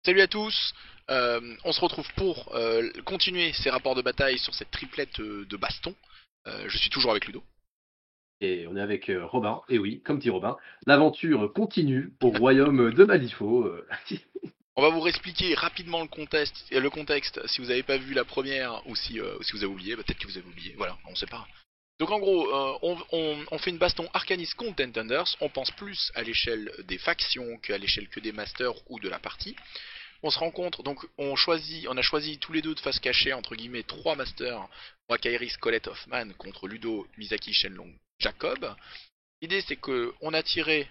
Salut à tous, on se retrouve pour continuer ces rapports de bataille sur cette triplette de baston. Je suis toujours avec Ludo. Et on est avec Robin, et oui, comme dit Robin, l'aventure continue au royaume de Malifaux. On va vous réexpliquer rapidement le contexte si vous n'avez pas vu la première ou si vous avez oublié, peut-être que vous avez oublié, voilà, on sait pas. Donc en gros, on fait une baston Arcanis contre Tenders, on pense plus à l'échelle des factions qu'à l'échelle que des masters ou de la partie. On se rencontre, donc on a choisi tous les deux de face cachée, entre guillemets, trois masters, moi Kairis, Colette Hoffman contre Ludo, Misaki, Shenlong, Jacob. L'idée c'est qu'on a tiré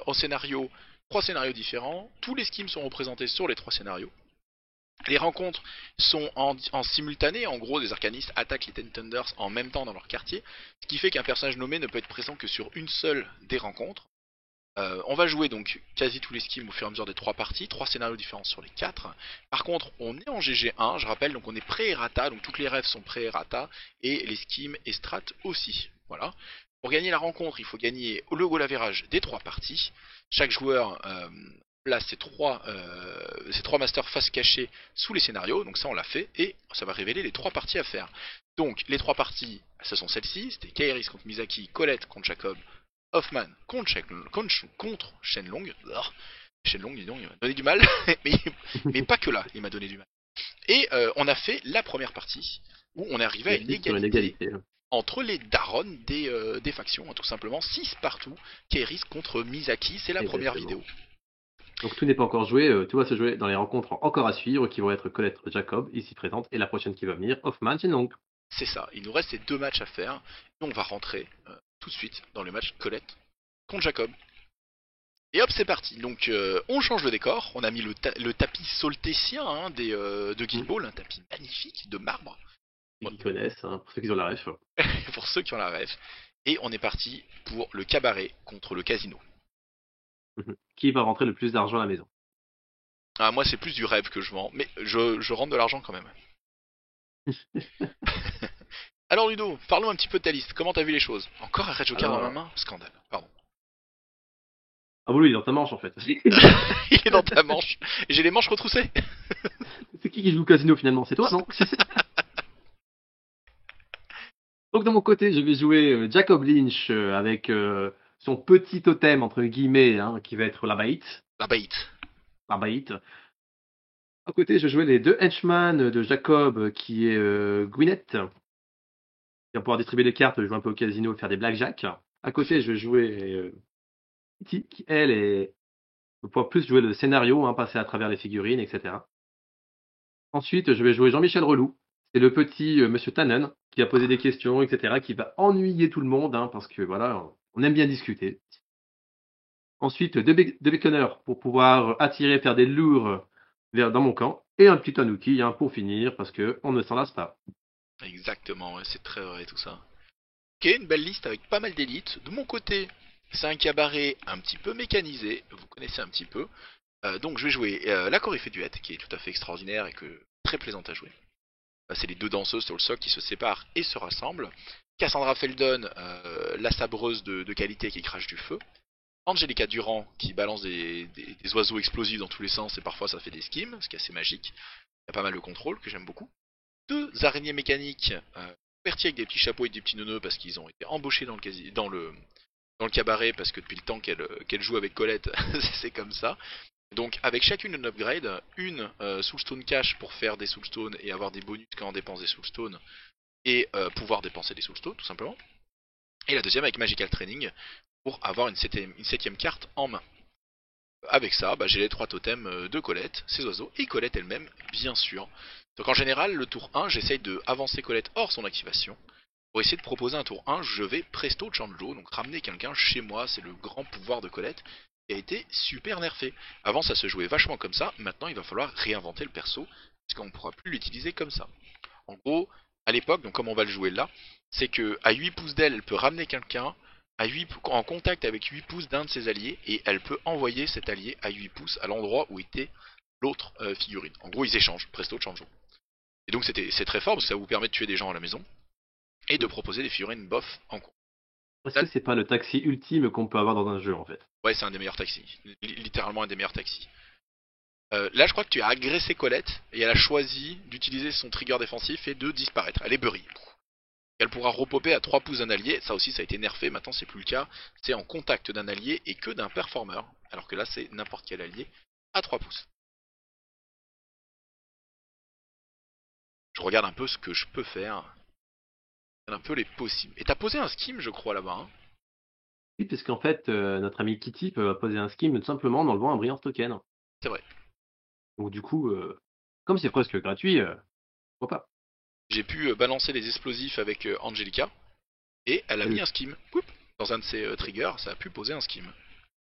au scénario trois scénarios différents, tous les schemes sont représentés sur les trois scénarios. Les rencontres sont en simultané, en gros, des arcanistes attaquent les Ten Thunders en même temps dans leur quartier, ce qui fait qu'un personnage nommé ne peut être présent que sur une seule des rencontres. On va jouer donc quasi tous les schemes au fur et à mesure des trois parties, trois scénarios différents sur les quatre. Par contre, on est en GG1, je rappelle, donc on est pré-errata, donc toutes les rêves sont pré-errata, et les schemes et strat aussi. Voilà. Pour gagner la rencontre, il faut gagner le goal average des trois parties. Chaque joueur place ses trois masters face cachée sous les scénarios, donc ça on l'a fait, et ça va révéler les trois parties à faire. Donc les trois parties, ce sont celles-ci, c'était Kairis contre Misaki, Colette contre Jacob, Hoffman contre Shenlong. Shenlong, dis donc, il m'a donné du mal, mais pas que là, il m'a donné du mal. Et on a fait la première partie, où on est arrivé à On une assiste sur une égalité égalité. entre les darons des factions, hein, tout simplement, 6 partout, Kairis contre Misaki, c'est la première Exactement. vidéo. Donc tout n'est pas encore joué, tout va se jouer dans les rencontres encore à suivre, qui vont être Colette Jacob, ici présente, et la prochaine qui va venir, Hoffman Shenlong. C'est ça, il nous reste ces deux matchs à faire, et on va rentrer tout de suite dans le match Colette contre Jacob. Et hop, c'est parti. Donc, on change le décor. On a mis le tapis soltécien hein, de Guild Ball, un tapis magnifique de marbre. Ceux Bon, qui connaissent, hein, pour ceux qui ont la ref. pour ceux qui ont la rêve. Et on est parti pour le cabaret contre le casino. Qui va rentrer le plus d'argent à la maison? Ah, moi, c'est plus du rêve que je vends, mais je rentre de l'argent quand même. Alors, Ludo, parlons un petit peu de ta liste. Comment t'as vu les choses? Encore un Red Joker dans ma Alors, main? Scandale. Pardon. ah bon, lui, il est dans ta manche en fait. Il est dans ta manche. Et j'ai les manches retroussées. C'est qui joue au casino finalement? C'est toi, non? Donc de mon côté, je vais jouer Jacob Lynch avec son petit totem entre guillemets, hein, qui va être la bait. La bait. La bait. À côté, je vais jouer les deux henchmen de Jacob, qui est Gwyneth, qui va pouvoir distribuer des cartes, jouer un peu au casino, faire des blackjack. À côté, Parfait. je vais jouer Kitty, qui elle va pouvoir plus jouer le scénario, hein, passer à travers les figurines, etc. Ensuite, je vais jouer Jean-Michel Reloux. C'est le petit Monsieur Tannen qui va poser des questions, etc., qui va ennuyer tout le monde, hein, parce que voilà, on aime bien discuter. Ensuite, deux béconneurs pour pouvoir attirer, faire des lourds dans mon camp. Et un petit tanuki hein, pour finir, parce que on ne s'en lasse pas. Exactement, ouais, c'est très vrai tout ça. Ok, une belle liste avec pas mal d'élites. De mon côté, c'est un cabaret un petit peu mécanisé, vous connaissez un petit peu. Donc je vais jouer la Coryphée Duette, qui est tout à fait extraordinaire et très plaisante à jouer. C'est les deux danseuses sur le socle qui se séparent et se rassemblent. Cassandra Feldon, la sabreuse de qualité qui crache du feu. Angelica Durand, qui balance des oiseaux explosifs dans tous les sens et parfois ça fait des skims, ce qui est assez magique. Il y a pas mal de contrôle que j'aime beaucoup. Deux araignées mécaniques, converties avec des petits chapeaux et des petits neuneux parce qu'ils ont été embauchés dans le cabaret parce que depuis le temps qu'elle joue avec Colette, c'est comme ça. Donc avec chacune un upgrade, une Soulstone Cash pour faire des Soulstones et avoir des bonus quand on dépense des Soulstones et pouvoir dépenser des Soulstones tout simplement. Et la deuxième avec Magical Training pour avoir une septième carte en main. Avec ça, j'ai les trois totems de Colette, ses oiseaux, et Colette elle-même, bien sûr. Donc en général, le tour 1, j'essaye de avancer Colette hors son activation. Pour essayer de proposer un tour 1, je vais presto chanjo, donc ramener quelqu'un chez moi, c'est le grand pouvoir de Colette, qui a été super nerfé. Avant ça se jouait vachement comme ça, maintenant il va falloir réinventer le perso, parce qu'on ne pourra plus l'utiliser comme ça. En gros, à l'époque, donc comme on va le jouer là, c'est que à 8 pouces d'elle, elle peut ramener quelqu'un en contact avec 8 pouces d'un de ses alliés, et elle peut envoyer cet allié à 8 pouces à l'endroit où était l'autre figurine. En gros, ils échangent, presto chanjo. Et donc c'est très fort parce que ça vous permet de tuer des gens à la maison et de proposer des figurines bof en cours. Est-ce Là, que c'est pas le taxi ultime qu'on peut avoir dans un jeu en fait? ouais, c'est un des meilleurs taxis. Littéralement un des meilleurs taxis. Là, je crois que tu as agressé Colette et elle a choisi d'utiliser son trigger défensif et de disparaître. Elle est bury. Elle pourra repopper à 3 pouces d'un allié. Ça aussi, ça a été nerfé. Maintenant, c'est plus le cas. C'est en contact d'un allié et que d'un performeur. Alors que là, c'est n'importe quel allié à 3 pouces. Je regarde un peu ce que je peux faire. Je regarde un peu les possibles. Et t'as posé un skim, je crois, là-bas. Hein. Oui, puisqu'en fait, notre ami Kitty peut poser un skim tout simplement en enlevant un brillant token. C'est vrai. Donc du coup, comme c'est presque gratuit, pourquoi pas. J'ai pu balancer les explosifs avec Angelica. Et elle a mis Le, un skim. Oup. Dans un de ses triggers, ça a pu poser un skim.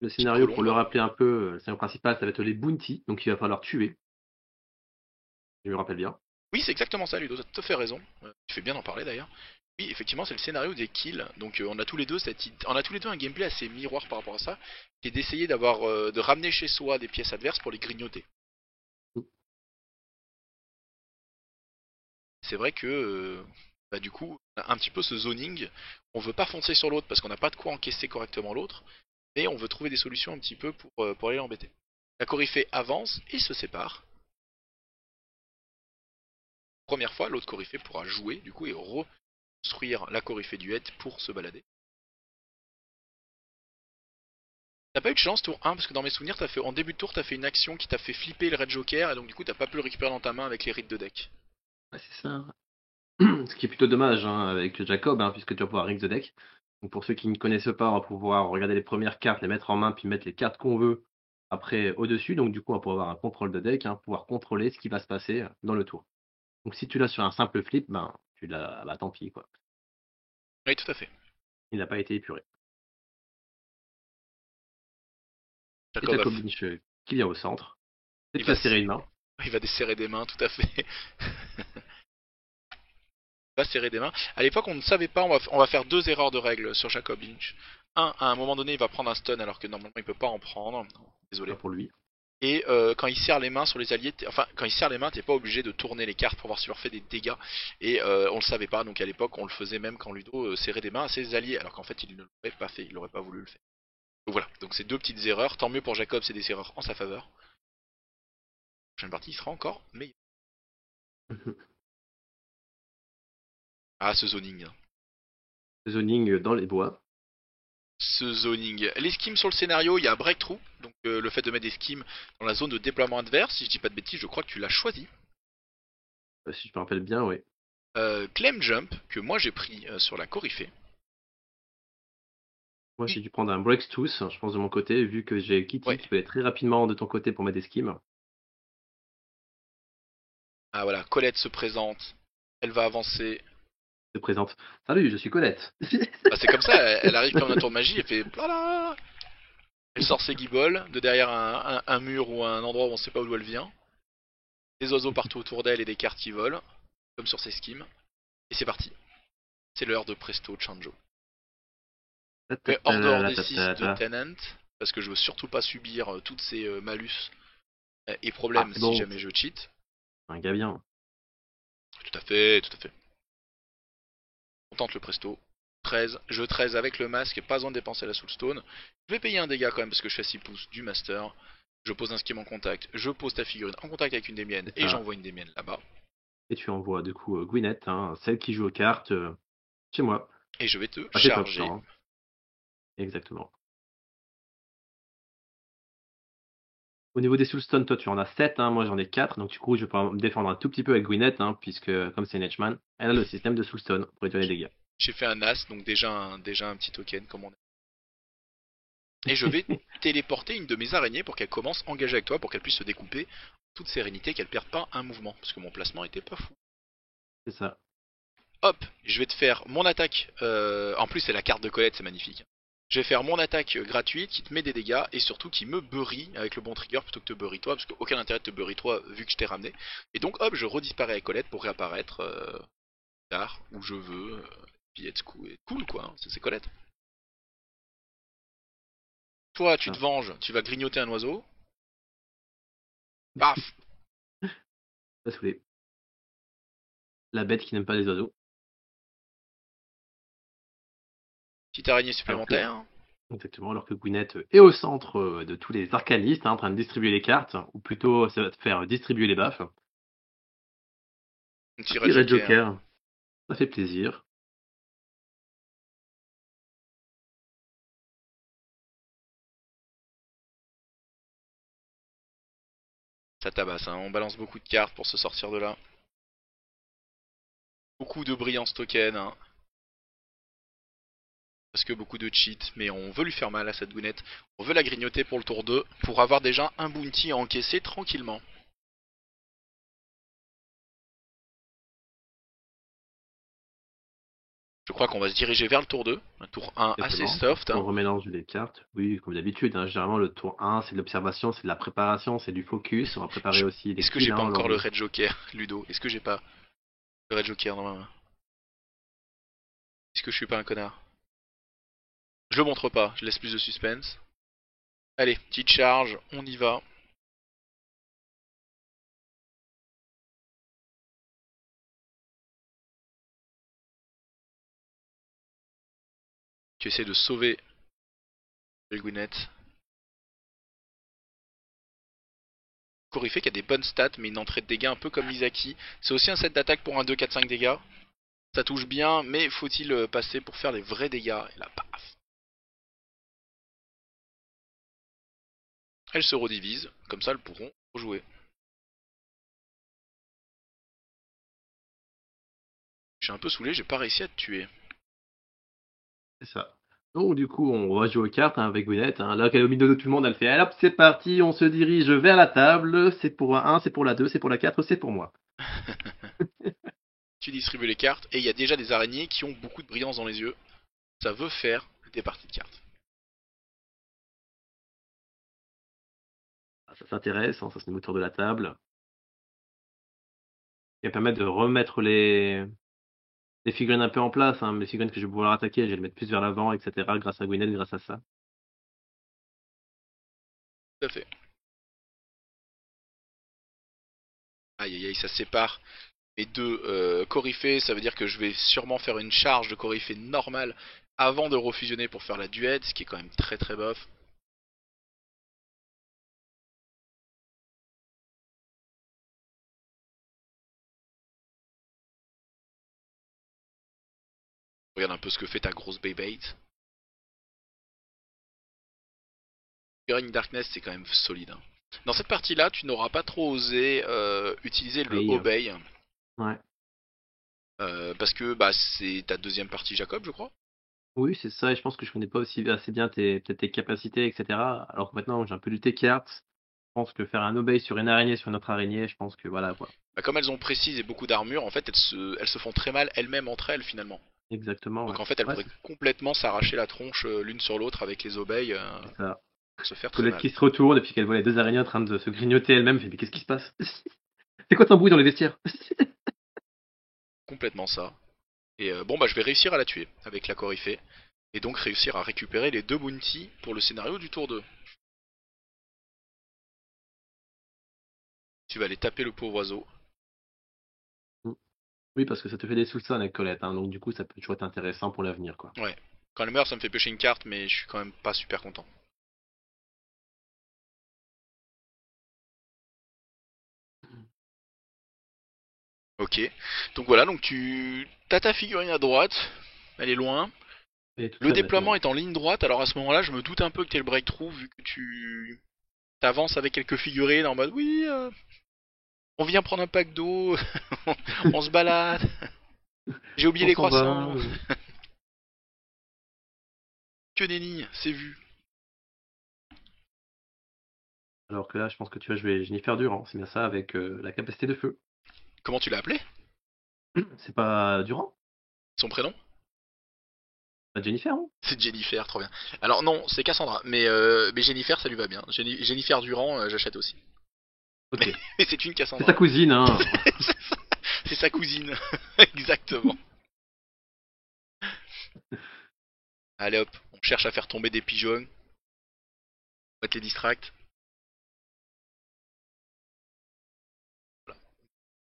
le Petite scénario, pour le colombe. rappeler un peu, le scénario principal, ça va être les bounty, donc il va falloir tuer, je me rappelle bien. Oui, c'est exactement ça, Ludo, t'as tout à fait raison. Tu fais bien d'en parler d'ailleurs. Oui, effectivement, c'est le scénario des kills. Donc on a tous les deux on a tous les deux un gameplay assez miroir par rapport à ça, qui est d'essayer de ramener chez soi des pièces adverses pour les grignoter. C'est vrai que bah, du coup, on a un petit peu ce zoning. On veut pas foncer sur l'autre parce qu'on n'a pas de quoi encaisser correctement l'autre, mais on veut trouver des solutions un petit peu pour aller l'embêter. La Coryphée avance et se sépare. Première fois, l'autre Coryphée pourra jouer du coup et reconstruire la Coryphée du Head pour se balader. T'as pas eu de chance tour 1 parce que dans mes souvenirs en début de tour t'as fait une action qui t'a fait flipper le Red Joker et donc du coup t'as pas pu le récupérer dans ta main avec les rides de deck. Ouais, c'est ça. Ce qui est plutôt dommage hein, avec Jacob, hein, puisque tu vas pouvoir rig the deck. Donc pour ceux qui ne connaissent pas, on va pouvoir regarder les premières cartes, les mettre en main, puis mettre les cartes qu'on veut après au-dessus. Donc du coup, on va pouvoir avoir un contrôle de deck, hein, pouvoir contrôler ce qui va se passer dans le tour. Donc si tu l'as sur un simple flip, ben tu l'as, bah tant pis quoi. Oui tout à fait. Il n'a pas été épuré. Et Jacob Jacob Lynch qui vient au centre. Et il tu va, vas serrer une main. il va desserrer des mains tout à fait. Il va serrer des mains. À l'époque on ne savait pas, on va faire deux erreurs de règles sur Jacob Lynch. Un, à un moment donné il va prendre un stun alors que normalement il peut pas en prendre. Pas Désolé. pour lui. Et quand il serre les mains sur les alliés, enfin quand il serre les mains, t'es pas obligé de tourner les cartes pour voir si leur fait des dégâts. Et on le savait pas, donc à l'époque on le faisait même quand Ludo serrait des mains à ses alliés, alors qu'en fait il ne l'aurait pas fait, il n'aurait pas voulu le faire. Donc voilà, donc c'est deux petites erreurs. Tant mieux pour Jacob, c'est des erreurs en sa faveur. La prochaine partie il sera encore meilleur. Ah ce zoning. Zoning dans les bois. Ce zoning. Les skims sur le scénario, il y a breakthrough, donc le fait de mettre des skims dans la zone de déploiement adverse. Si je dis pas de bêtises, je crois que tu l'as choisi. Si je me rappelle bien, oui. Claim jump, que moi j'ai pris sur la Coryphée. Moi, j'ai dû prendre un Breaks Tooth, je pense de mon côté, vu que j'ai Kitty Ouais. qui peut aller très rapidement de ton côté pour mettre des skims. Ah voilà, Colette se présente, elle va avancer. Se présente. Salut, je suis Colette. Bah, c'est comme ça, elle arrive comme un tour de magie, elle fait blala. Elle sort ses guibolles de derrière un mur ou un endroit où on sait pas d'où elle vient. Des oiseaux partout autour d'elle et des cartes qui volent, comme sur ses skims. Et c'est parti. C'est l'heure de Presto Chanjo. Je mets hors dehors des 6 de Tenant, parce que je veux surtout pas subir toutes ces malus et Ah, problèmes c'est si bon, jamais je cheat. un gars bien. Tout à fait, tout à fait. On tente le Presto. 13, jeu 13 avec le masque, pas besoin de dépenser la Soulstone. Je vais payer un dégât quand même parce que je suis à 6 pouces du Master. Je pose un skim en contact, je pose ta figurine en contact avec une des miennes C'est et ça. j'envoie une des miennes là-bas. Et tu envoies du coup Gwyneth, hein, celle qui joue aux cartes, chez moi. Et je vais te Ah, c'est top ça. charger. Hein. Exactement. Au niveau des Soulstone, toi tu en as 7, hein, moi j'en ai 4, donc du coup je peux me défendre un tout petit peu avec Gwyneth, hein, puisque comme c'est une Hedgeman, elle a le système de Soulstone pour réduire les dégâts. J'ai fait un As, donc déjà un petit token comme on est. Et je vais téléporter une de mes araignées pour qu'elle commence engagée avec toi, pour qu'elle puisse se découper en toute sérénité, qu'elle perde pas un mouvement, parce que mon placement était pas fou. C'est ça. Hop, je vais te faire mon attaque. En plus, c'est la carte de Colette, c'est magnifique. Je vais faire mon attaque gratuite qui te met des dégâts et surtout qui me bury avec le bon trigger plutôt que te bury toi, parce qu'aucun intérêt de te bury toi vu que je t'ai ramené. Et donc, hop, je redisparais avec Colette pour réapparaître tard, où je veux. Puis être cool, quoi. Hein, c'est Colette. Toi, tu te Ça. venges, tu vas grignoter un oiseau. Paf. Pas saoulé. La bête qui n'aime pas les oiseaux. Petite araignée Alors que, supplémentaire. Exactement, alors que Gwyneth est au centre de tous les arcanistes, hein, en train de distribuer les cartes, ou plutôt ça va te faire distribuer les baffes. Un Un petit petit Red Red Joker. Joker, ça fait plaisir. Ça tabasse, hein. On balance beaucoup de cartes pour se sortir de là. Beaucoup de brillance token, hein. Parce que beaucoup de cheats, mais on veut lui faire mal à cette gounette. On veut la grignoter pour le tour 2, pour avoir déjà un bounty à encaisser tranquillement. Je crois qu'on va se diriger vers le tour 2, un tour 1 assez Exactement. soft, On hein. remélange les cartes. Oui, comme d'habitude, hein, généralement le tour 1, c'est de l'observation, c'est de la préparation, c'est du focus. On va préparer aussi les Est-ce que kills j'ai pas hein, lors encore le de... Red Joker, Ludo? Est-ce que j'ai pas le Red Joker dans ma main? Est-ce que je suis pas un connard? Je le montre pas, je laisse plus de suspense. Allez, petite charge, on y va. Tu essaies de sauver le Gwinnett. Corifé qui a des bonnes stats, mais une entrée de dégâts un peu comme Misaki. C'est aussi un set d'attaque pour un 2, 4, 5 dégâts. Ça touche bien, mais faut-il passer pour faire les vrais dégâts? Et là, paf. Elles se redivisent, comme ça elles pourront rejouer. Je suis un peu saoulé, j'ai pas réussi à te tuer. C'est ça. Donc du coup, on va jouer aux cartes hein, avec Gwyneth. Hein. Là qu'elle est au milieu de tout le monde, elle fait hop, c'est parti, on se dirige vers la table. C'est pour la 1, c'est pour la 2, c'est pour la 4, c'est pour moi. Tu distribues les cartes, et il y a déjà des araignées qui ont beaucoup de brillance dans les yeux. Ça veut faire des parties de cartes. Ah, ça s'intéresse, hein, ça se met autour de la table. Il va permettre de remettre les figurines un peu en place. Hein. Mes figurines que je vais pouvoir attaquer, je vais les mettre plus vers l'avant, etc. Grâce à Gwyneth, grâce à ça. Tout à fait. Aïe aïe aïe, ça sépare mes deux coryphées. Ça veut dire que je vais sûrement faire une charge de coryphée normale avant de refusionner pour faire la duette, ce qui est quand même très très bof. Regarde un peu ce que fait ta grosse Beyblade. Figurine Darkness, c'est quand même solide, hein. Dans cette partie-là, tu n'auras pas trop osé utiliser le Oui, Obey. ouais. Parce que bah, c'est ta deuxième partie Jacob, je crois. Oui, c'est ça, et je pense que je connais pas aussi assez bien peut-être tes capacités, etc. Alors que maintenant, j'ai un peu lutté cartes. Je pense que faire un obey sur une araignée, sur une autre araignée, je pense que voilà quoi. Bah, comme elles ont précise et beaucoup d'armure, en fait, elles se font très mal elles-mêmes entre elles finalement. Exactement, ouais. Donc en fait, elles Ouais, pourraient complètement s'arracher la tronche l'une sur l'autre avec les obéis, c'est ça. se faire très Colette mal. qui se retourne et puis qu'elle voit les deux araignées en train de se grignoter elle-même, fait mais qu'est-ce qui se passe? C'est quoi ton bruit dans les vestiaires? Complètement ça. Et bon, bah je vais réussir à la tuer avec la coryphée. Et donc réussir à récupérer les deux bounties pour le scénario du tour 2. Tu vas aller taper le pauvre oiseau. Mm. Oui, parce que ça te fait des sous-sons avec Colette, hein, donc du coup, ça peut toujours être intéressant pour l'avenir, quoi. Ouais. Quand elle meurt, ça me fait pêcher une carte, mais je suis quand même pas super content. Ok. Donc voilà, donc tu as ta figurine à droite. Elle est loin. Et tout Le très bête, déploiement non. est en ligne droite, alors à ce moment-là, je me doute un peu que t'es le breakthrough vu que tu t'avances avec quelques figurines en mode oui, on vient prendre un pack d'eau, on se balade, j'ai oublié On les s'en va. croissants, que des lignes, c'est vu. Alors que là, je pense que tu vas jouer Jennifer Durand, c'est bien ça, avec la capacité de feu. Comment tu l'as appelé? C'est pas Durand? Son prénom? Pas Jennifer, non? C'est Jennifer, trop bien. Alors non, c'est Cassandra, mais Jennifer, ça lui va bien. Jennifer Durand, j'achète aussi. Ok. Mais c'est une C'est sa Cassandra. cousine, hein. C'est sa cousine, exactement. Allez hop, on cherche à faire tomber des pigeons, on va te les distract.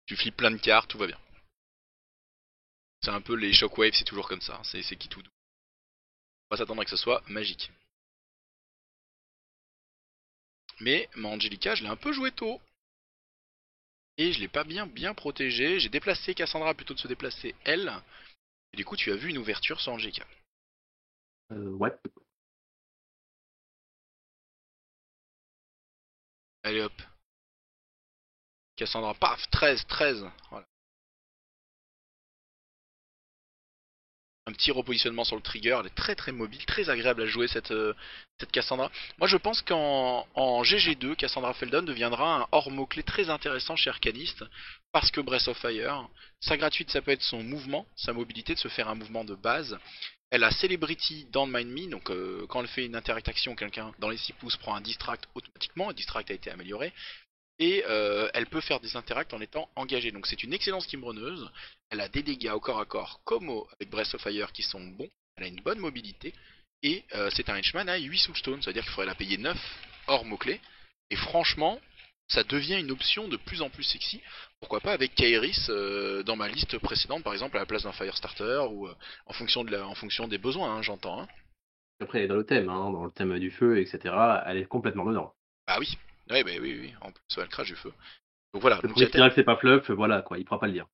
Tu flippes plein de cartes, tout va bien. C'est un peu les shockwaves, c'est toujours comme ça, c'est qui tout doux. On va s'attendre à que ce soit magique. Mais ma Angelica, je l'ai un peu joué tôt. Et je l'ai pas bien protégé. J'ai déplacé Cassandra plutôt de se déplacer elle. Et du coup, tu as vu une ouverture sur Angelica. Ouais. Allez hop. Cassandra, paf, 13, 13. Voilà. Un petit repositionnement sur le trigger, elle est très mobile, très agréable à jouer cette Cassandra. Moi je pense qu'en GG2, Cassandra Feldon deviendra un hors mot-clé très intéressant chez Arcanist, parce que Breath of Fire, sa gratuite ça peut être son mouvement, sa mobilité de se faire un mouvement de base. Elle a Celebrity dans Mind Me, donc quand elle fait une interaction, quelqu'un dans les 6 pouces prend un distract automatiquement, un distract a été amélioré. Et elle peut faire des interacts en étant engagée. Donc c'est une excellente steamrunneuse. Elle a des dégâts au corps à corps comme avec Breath of Fire qui sont bons. Elle a une bonne mobilité. Et c'est un henchman à 8 soulstones. C'est-à-dire qu'il faudrait la payer 9 hors mots-clés. Et franchement, ça devient une option de plus en plus sexy. Pourquoi pas avec Kairis dans ma liste précédente, par exemple à la place d'un Firestarter ou en fonction des besoins, hein, j'entends. Hein. Après, elle est dans le thème, hein, dans le thème du feu, etc. Elle est complètement dedans. Bah oui. Ouais, bah oui. En plus, elle crache du feu. Donc voilà. Le Donc il y premier a qui dirait que c'est pas fluff, voilà, quoi, il pourra pas le dire.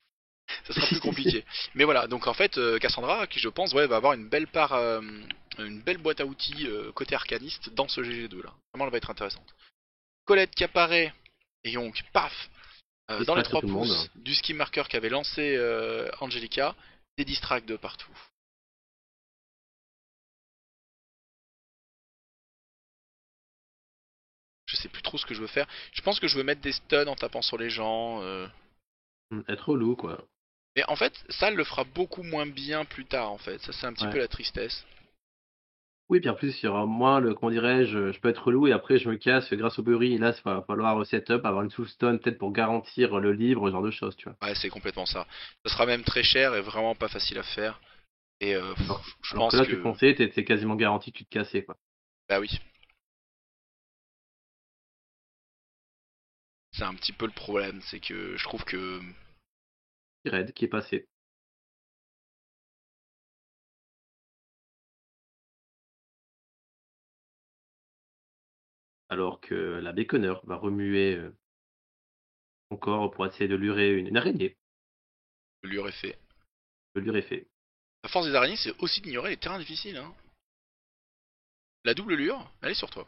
ça sera plus compliqué. Mais voilà, donc en fait, Cassandra, qui je pense va avoir une belle part, une belle boîte à outils côté arcaniste dans ce GG2 là. Vraiment, elle va être intéressante. Colette qui apparaît, et donc, paf, dans les Distract 3 tout le monde. pouces du ski marker qu'avait lancé Angelica, des distracts de partout. Je sais plus trop ce que je veux faire. Je pense que je veux mettre des stuns en tapant sur les gens. Être relou, quoi. Mais en fait, ça elle le fera beaucoup moins bien plus tard en fait. Ça c'est un petit peu Ouais. la tristesse. Oui, puis en plus, il y aura moins le, comment dirais-je, je peux être relou et après je me casse grâce au Burry. Et là, il va falloir setup, avoir une soulstone peut-être pour garantir le livre, ce genre de choses, tu vois. Ouais, c'est complètement ça. Ça sera même très cher et vraiment pas facile à faire. Et je Alors que pense là, tu que... fonçais, t'es quasiment garanti que tu te cassais, quoi. Bah oui, c'est un petit peu le problème. C'est que je trouve que... Red qui est passé. Alors que la Béconneur va remuer son corps pour essayer de lurer une araignée. le lui aurait fait. Le lure est fait. La force des araignées, c'est aussi d'ignorer les terrains difficiles. Hein. La double lure, elle est sur toi.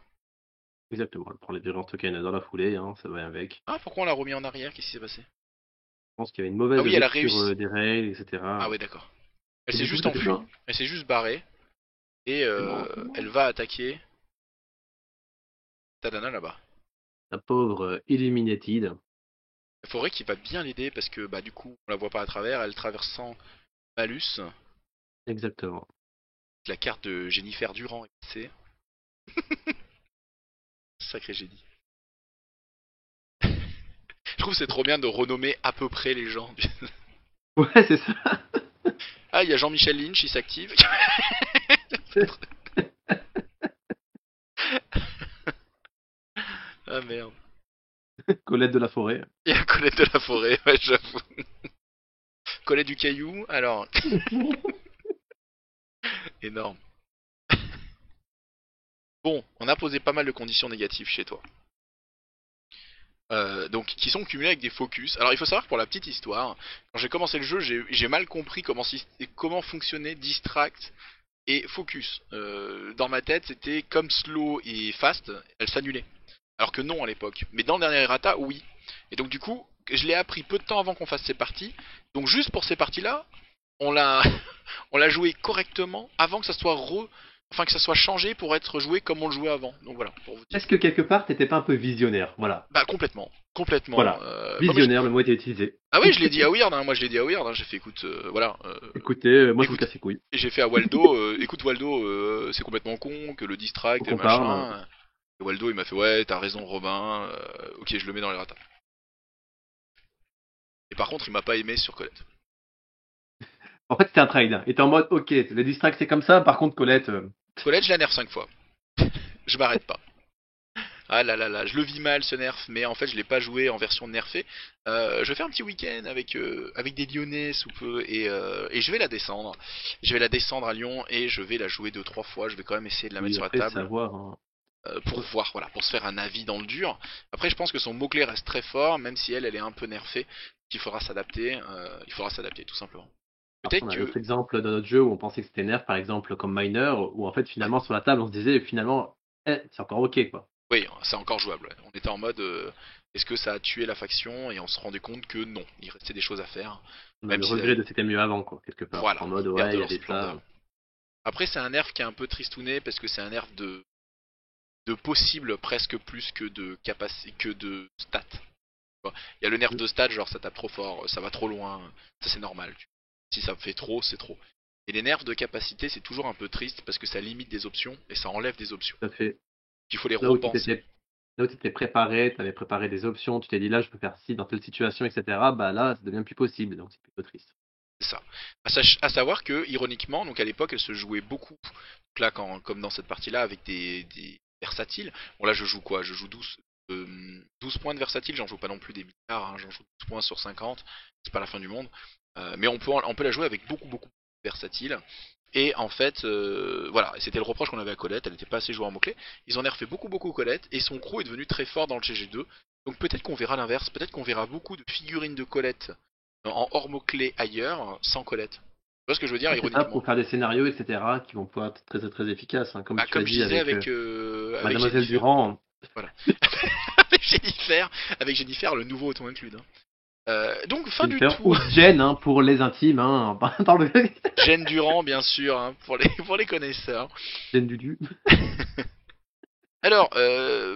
Exactement. Elle prend les violents tokens dans la foulée, hein, ça va avec. Ah, pourquoi on l'a remis en arrière? Qu'est-ce qui s'est passé? Je pense qu'il y avait une Ah mauvaise oui, elle a lecture réussi. des règles, Ah etc. ouais, d'accord. Elle Et s'est du coup, juste ça fait enfuie. plein. Elle s'est juste barrée. Et C'est elle mort. va attaquer Tadana là-bas. La pauvre Illuminated. Il faudrait qu'il va bien l'aider parce que bah du coup on la voit pas à travers, elle traverse sans malus. Exactement. La carte de Jennifer Durand, c'est sacré génie. Je trouve que c'est trop bien de renommer à peu près les gens. Ouais, c'est ça. Ah, il y a Jean-Michel Lynch, il s'active. Ah merde. Colette de la forêt. Il y a Colette de la Forêt, ouais, j'avoue. Colette du Caillou, alors, énorme. Bon, on a posé pas mal de conditions négatives chez toi. Donc qui sont cumulées avec des focus. Alors il faut savoir que pour la petite histoire, quand j'ai commencé le jeu, j'ai mal compris comment fonctionnait Distract et Focus. Dans ma tête, c'était comme Slow et Fast, elles s'annulaient. Alors que non à l'époque. Mais dans le dernier errata, oui. Et donc du coup, je l'ai appris peu de temps avant qu'on fasse ces parties. Donc juste pour ces parties-là, on l'a on l'a joué correctement avant que ça soit enfin que ça soit changé pour être joué comme on le jouait avant. Donc voilà, pour vous dire. Est-ce que quelque part, t'étais pas un peu visionnaire? Voilà. Bah complètement, complètement. Voilà. Non, mais Visionnaire, le mot était utilisé. ah oui, je l'ai dit à Weird, hein. Moi je l'ai dit à Weird, hein. J'ai fait écoute, voilà. Écoutez, moi je vous Écoute, casse les couilles. et j'ai fait à Waldo, écoute Waldo, c'est complètement con, que le Faut distract et qu'on parle. machin. Et Waldo il m'a fait ouais, t'as raison Robin, ok je le mets dans les ratas. Et par contre il m'a pas aimé sur Colette. En fait, c'était un trade. Il était en mode, ok, le distract c'est comme ça, par contre, Colette, Colette je la nerf 5 fois. Je m'arrête pas. Ah là là là, je le vis mal ce nerf, mais en fait je l'ai pas joué en version nerfée. Je vais faire un petit week-end avec des Lyonnais sous peu et je vais la descendre. Je vais la descendre à Lyon et je vais la jouer 2-3 fois. Je vais quand même essayer de la mettre oui, sur la après, c'est à table. voir, hein. pour voir, voilà, pour se faire un avis dans le dur. Après, je pense que son mot-clé reste très fort, même si elle est un peu nerfée. Il faudra s'adapter tout simplement. Après, Peut-être on a que, d'autres exemples dans notre jeu où on pensait que c'était nerf, par exemple, comme Miner, où en fait, ouais, finalement, sur la table, on se disait, finalement, c'est encore ok, quoi. oui, c'est encore jouable. Ouais. On était en mode, est-ce que ça a tué la faction? Et on se rendait compte que non, il restait des choses à faire, On a même le si, regret de c'était mieux avant, quoi, quelque part. voilà, En mode, ils perdent ouais, de il y leur avait ça. splendeur. Après, c'est un nerf qui est un peu tristouné parce que c'est un nerf de possible presque plus que de capacité, que de stats. Il y a le nerf Mm, de stats, genre ça tape trop fort, ça va trop loin, ça c'est normal. Si ça fait trop, c'est trop. Et les nerfs de capacité, c'est toujours un peu triste parce que ça limite des options et ça enlève des options. tout à fait. Il faut les Là où tu repenser. t'étais, là où tu t'étais préparé, tu avais préparé des options, tu t'es dit, là, je peux faire ci dans telle situation, etc. Bah là, ça devient plus possible, donc c'est plutôt triste. C'est ça. À savoir que, ironiquement, donc à l'époque, elle se jouait beaucoup. Donc là, comme dans cette partie-là, avec des versatiles. Bon, là, je joue quoi? Je joue 12 points de versatile. J'en joue pas non plus des milliards. Hein, j'en joue 12 points sur 50. C'est pas la fin du monde. Mais on peut la jouer avec beaucoup, beaucoup de versatiles. Et en fait, voilà, c'était le reproche qu'on avait à Colette. Elle n'était pas assez jouée en mots-clés. Ils en ont refait beaucoup, beaucoup Colette. Et son crew est devenu très fort dans le GG2. Donc peut-être qu'on verra l'inverse. Peut-être qu'on verra beaucoup de figurines de Colette en hors mots-clés ailleurs, sans Colette. Tu vois ce que je veux dire, Ouais, c'est ça, ironiquement? pour faire des scénarios, etc., qui vont pouvoir être très, très, très efficaces, hein, comme Bah, tu as comme je dit disais avec avec Mademoiselle Jennifer. Durand. Voilà. avec Jennifer, avec Jennifer, le nouveau auto include. Hein. Donc, fin du Jennifer ou tour. Jen, hein, pour les intimes, hein, par le Jen Durand, bien sûr, hein, pour les connaisseurs. Jen Dudu. Alors,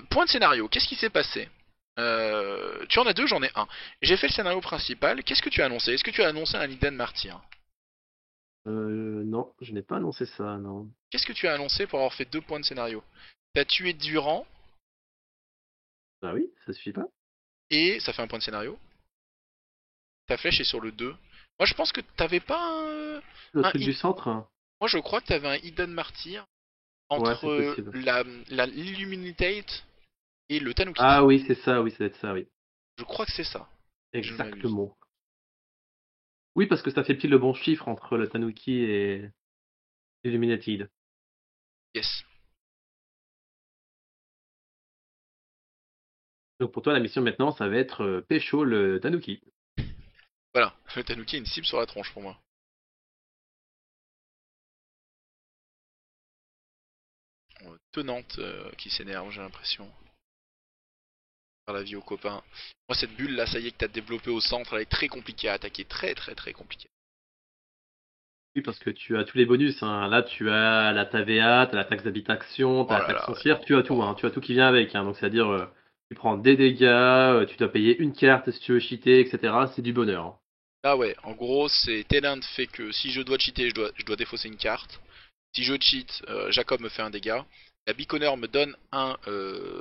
point de scénario, qu'est-ce qui s'est passé? Tu en as deux, j'en ai un. J'ai fait le scénario principal. Qu'est-ce que tu as annoncé? Est-ce que tu as annoncé un Eden Martyr? Non, je n'ai pas annoncé ça, non. Qu'est-ce que tu as annoncé pour avoir fait 2 points de scénario? T'as tué Durand Bah oui, ça suffit pas. et ça fait un point de scénario. Ta flèche est sur le 2. Moi, je pense que t'avais pas Le un truc du centre, hein. Moi, je crois que t'avais un Hidden Martyr Ouais, entre c'est possible. l'Illuminate et le Tanuki. Ah oui, c'est ça, oui, ça doit être ça, oui. Je crois que c'est ça, si je ne m'abuse. Exactement. Oui, parce que ça fait pile le bon chiffre entre le Tanuki et Illuminated. Yes. Donc pour toi, la mission maintenant, ça va être pécho le Tanuki. Voilà, le Tanuki a une cible sur la tronche pour moi. Tenante qui s'énerve, j'ai l'impression. Faire la vie aux copains. Moi, cette bulle là, ça y est, que t'as développé au centre, elle est très compliquée à attaquer. Très, très, très compliquée. Oui, parce que tu as tous les bonus, hein. Là, tu as la TVA, tu as la taxe d'habitation, tu Oh as la là taxe là, ouais. foncière, tu as tout, Oh. hein. Tu as tout qui vient avec, hein. Donc c'est-à-dire, tu prends des dégâts, tu dois payer une carte si tu veux cheater, etc. C'est du bonheur, hein. Ah ouais, en gros, c'est Tenant fait que si je dois cheater, je dois défausser une carte. Si je cheat, Jacob me fait un dégât. La Beaconner me donne un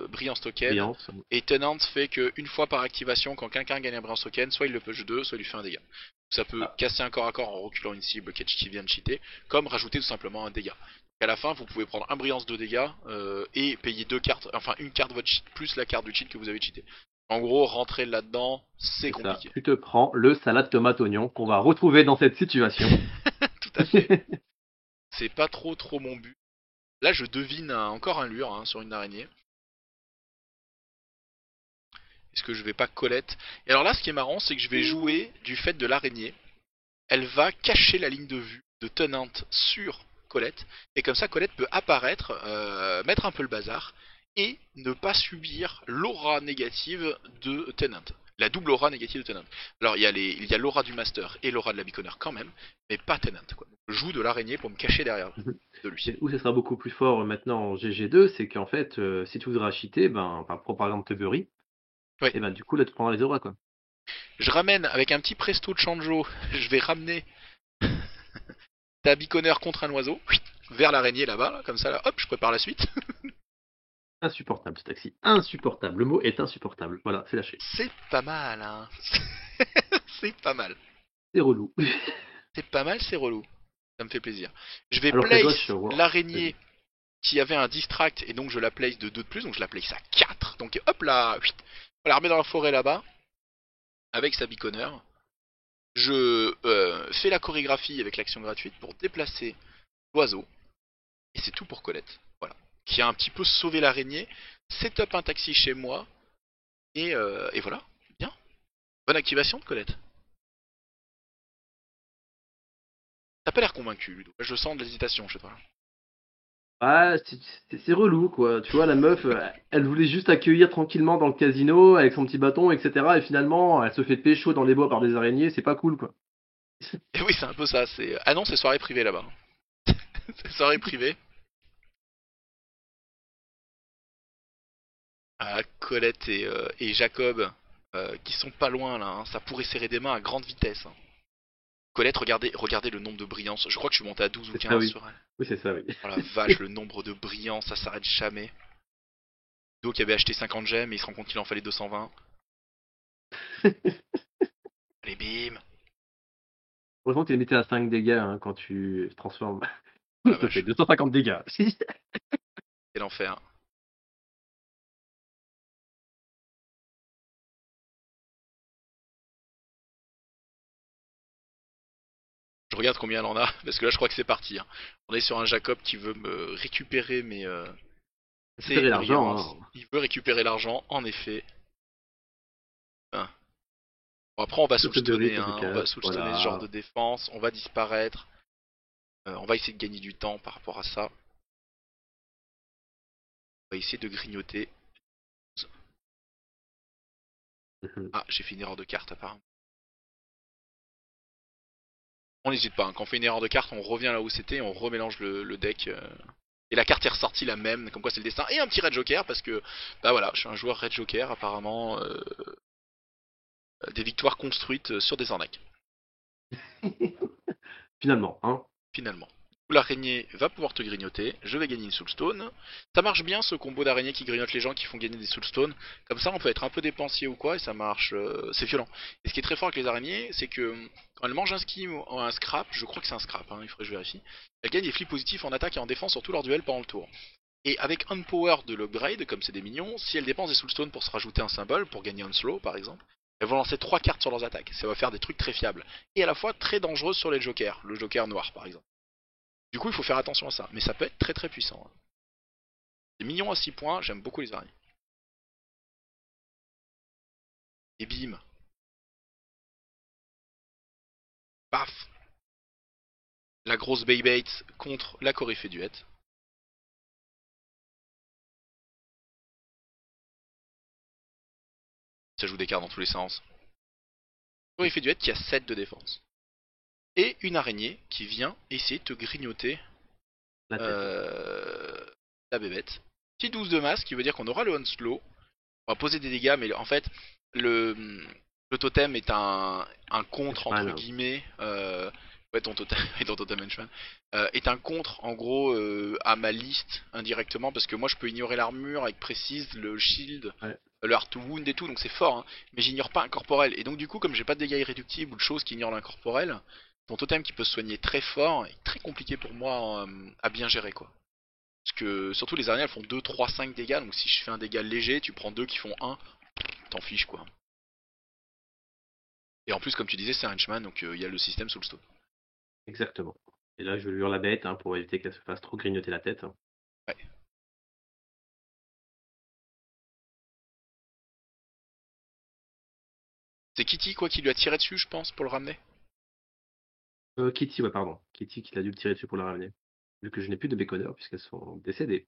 Brillance Token. Brillance. Et Tenant fait qu'une fois par activation, quand quelqu'un gagne un Brillance Token, soit il le push 2, soit il lui fait un dégât. Ça peut Ah, casser un corps à corps en reculant une cible qui vient de cheater, comme rajouter tout simplement un dégât. À la fin, vous pouvez prendre un Brillance de dégâts et payer deux cartes, enfin une carte de votre cheat plus la carte du cheat que vous avez cheaté. En gros, rentrer là-dedans, c'est c'est ça. compliqué. Tu te prends le salade tomate oignon qu'on va retrouver dans cette situation. Tout à fait. C'est pas trop mon but. Là, je devine encore un lure hein, sur une araignée. Est-ce que je vais pas Colette? Et alors là, ce qui est marrant, c'est que je vais jouer du fait de l'araignée. Elle va cacher la ligne de vue de Tenant sur Colette. Et comme ça, Colette peut apparaître, mettre un peu le bazar, et ne pas subir l'aura négative de Tenant. La double aura négative de Tenant. Alors, il y a l'aura du Master et l'aura de la Beaconner quand même, mais pas Tenant. Quoi. Donc, je joue de l'araignée pour me cacher derrière de lui. Et où ce sera beaucoup plus fort maintenant en GG2, c'est qu'en fait, si tu voudras cheater, ben, par exemple te bury, Oui. et ben du coup là tu prendras les auras quoi. Je ramène avec un petit presto de Chanjo, je vais ramener ta Beaconner contre un oiseau, vers l'araignée là-bas, là, comme ça, là, hop, je prépare la suite. Insupportable ce taxi. Insupportable. Le mot est insupportable. Voilà, c'est lâché. C'est pas mal, hein. c'est pas mal. C'est relou. C'est pas mal, c'est relou. Ça me fait plaisir. Je vais Alors qu'à gauche, place wow, vas-y. l'araignée qui avait un distract et donc je la place de 2 de plus, donc je la place à 4. Donc hop là, on la remet dans la forêt là-bas avec sa Beaconner. Je fais la chorégraphie avec l'action gratuite pour déplacer l'oiseau. Et c'est tout pour Colette. Voilà. qui a un petit peu sauvé l'araignée, setup un taxi chez moi, et voilà. Bien. Bonne activation de Colette. T'as pas l'air convaincu, Ludo. Je sens de l'hésitation chez toi. Ah, c'est relou, quoi. Tu vois, la meuf, elle voulait juste accueillir tranquillement dans le casino avec son petit bâton, etc. Et finalement, elle se fait pécho dans les bois par des araignées, c'est pas cool, quoi. Et oui, c'est un peu ça. Ah non, c'est soirée privée là-bas. C'est soirée privée. Ah, Colette et Jacob, qui sont pas loin là. Hein. Ça pourrait serrer des mains à grande vitesse. Hein. Colette, regardez le nombre de brillances. Je crois que je suis monté à 12 ou C'est ça, 15 oui. sur elle. Oui, c'est ça, oui. Oh la vache, le nombre de brillances, ça s'arrête jamais. Do qui avait acheté 50 gemmes et il se rend compte qu'il en fallait 220. Allez, bim. Heureusement que t'es limité à 5 dégâts hein, quand tu transformes. Oh la Ça fait vache, 250 dégâts. quel enfer. Je regarde combien elle en a, parce que là je crois que c'est parti. Hein. On est sur un Jacob qui veut me récupérer ses Récupérer brillances. l'argent, hein. Il veut récupérer l'argent, en effet. Hein. Bon, après on va Le truc de soulstoner, rythme de hein. On va casse, soulstoner ce genre de voilà. défense, on va disparaître. On va essayer de gagner du temps par rapport à ça. On va essayer de grignoter. Mhm. Ah, j'ai fait une erreur de carte apparemment. On n'hésite pas, hein. Quand on fait une erreur de carte, on revient là où c'était, on remélange le deck. Et la carte est ressortie la même, comme quoi c'est le destin. Et un petit Red Joker, parce que, bah voilà, je suis un joueur Red Joker, apparemment, des victoires construites sur des arnaques, Finalement, hein. finalement. L'araignée va pouvoir te grignoter, je vais gagner une Soulstone. Ça marche bien ce combo d'araignées qui grignote les gens qui font gagner des Soulstones. Comme ça on peut être un peu dépensier ou quoi et ça marche, c'est violent. Et ce qui est très fort avec les araignées, c'est que quand elles mangent un skim ou un scrap, je crois que c'est un scrap, hein, il faudrait que je vérifie, elles gagnent des flips positifs en attaque et en défense sur tout leur duel pendant le tour. Et avec Unpower de l'upgrade, comme c'est des minions, si elles dépensent des Soulstones pour se rajouter un symbole, pour gagner un slow par exemple, elles vont lancer 3 cartes sur leurs attaques. Ça va faire des trucs très fiables. Et à la fois très dangereuses sur les jokers, le joker noir par exemple. Du coup, il faut faire attention à ça. Mais ça peut être très très puissant. Hein. Les minions à 6 points, j'aime beaucoup les araignées. Et bim, paf, la grosse Baybait contre la Coryphée Duette. Ça joue des cartes dans tous les sens. Coryphée Duette qui a 7 de défense. Et une araignée qui vient essayer de te grignoter La tête. euh, la bébête. Petit 12 de masse qui veut dire qu'on aura le Onslow. On va poser des dégâts, mais en fait, le, le totem est un contre, entre Henchman. guillemets. Ouais, ton totem, et ton totem henchman, est un contre, en gros, à ma liste, indirectement, parce que moi, je peux ignorer l'armure avec précise, le shield, Ouais. le heart to wound et tout, donc c'est fort, hein, mais j'ignore pas un corporel. Et donc, du coup, comme j'ai pas de dégâts irréductibles ou de choses qui ignorent l'incorporel, ton totem qui peut se soigner très fort est très compliqué pour moi à bien gérer, quoi. Parce que surtout les araignées elles font 2, 3, 5 dégâts, donc si je fais un dégât léger, tu prends deux qui font un, t'en fiches quoi. Et en plus comme tu disais c'est un henchman, donc il y a le système sous le stone. Exactement. Et là, je lure la bête hein, pour éviter qu'elle se fasse trop grignoter la tête. Ouais. C'est Kitty quoi qui lui a tiré dessus je pense pour le ramener. Kitty, ouais, pardon. Kitty qui l'a dû me tirer dessus pour la ramener. Vu que je n'ai plus de béconneurs puisqu'elles sont décédées.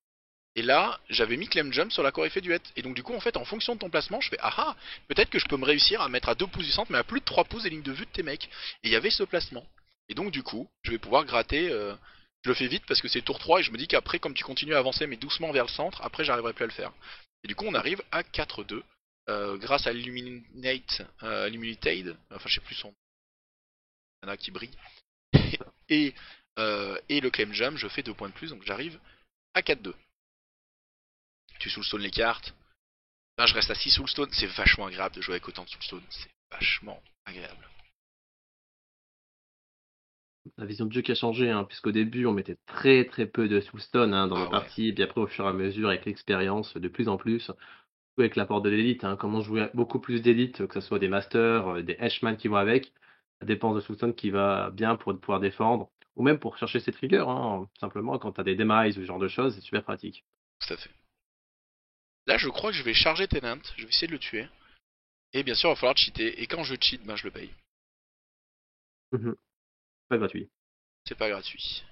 Et là j'avais mis Clem Jump sur la coryphée du Et donc du coup en fait en fonction de ton placement je fais ah ah peut-être que je peux me réussir à mettre à 2 pouces du centre mais à plus de 3 pouces des lignes de vue de tes mecs. Et il y avait ce placement. Et donc du coup je vais pouvoir gratter. Je le fais vite parce que c'est tour 3 et je me dis qu'après comme tu continues à avancer mais doucement vers le centre, après j'arriverai plus à le faire. Et du coup on arrive à 4-2 grâce à Illuminated, enfin je sais plus son nom qui brille. et, et le claim jump je fais 2 points de plus donc j'arrive à 4-2. Tu soulstone les cartes. Là je reste à 6 soulstone, c'est vachement agréable de jouer avec autant de soulstone, c'est vachement agréable. La vision de jeu qui a changé, hein, puisqu'au début, on mettait très très peu de soulstone hein, dans nos Ah ouais. parties, et puis après, au fur et à mesure, avec l'expérience, de plus en plus, surtout avec l'apport de l'élite, hein, comme on jouait beaucoup plus d'élite, que ce soit des masters, des henchman qui vont avec, la dépense de soulstone qui va bien pour pouvoir défendre, ou même pour chercher ses triggers, hein, simplement quand tu as des demises ou ce genre de choses, c'est super pratique. Tout à fait. Là, je crois que je vais charger Tenant, je vais essayer de le tuer. Et bien sûr, il va falloir cheater. Et quand je cheat, ben je le paye. Mhm. Pas gratuit. C'est pas gratuit.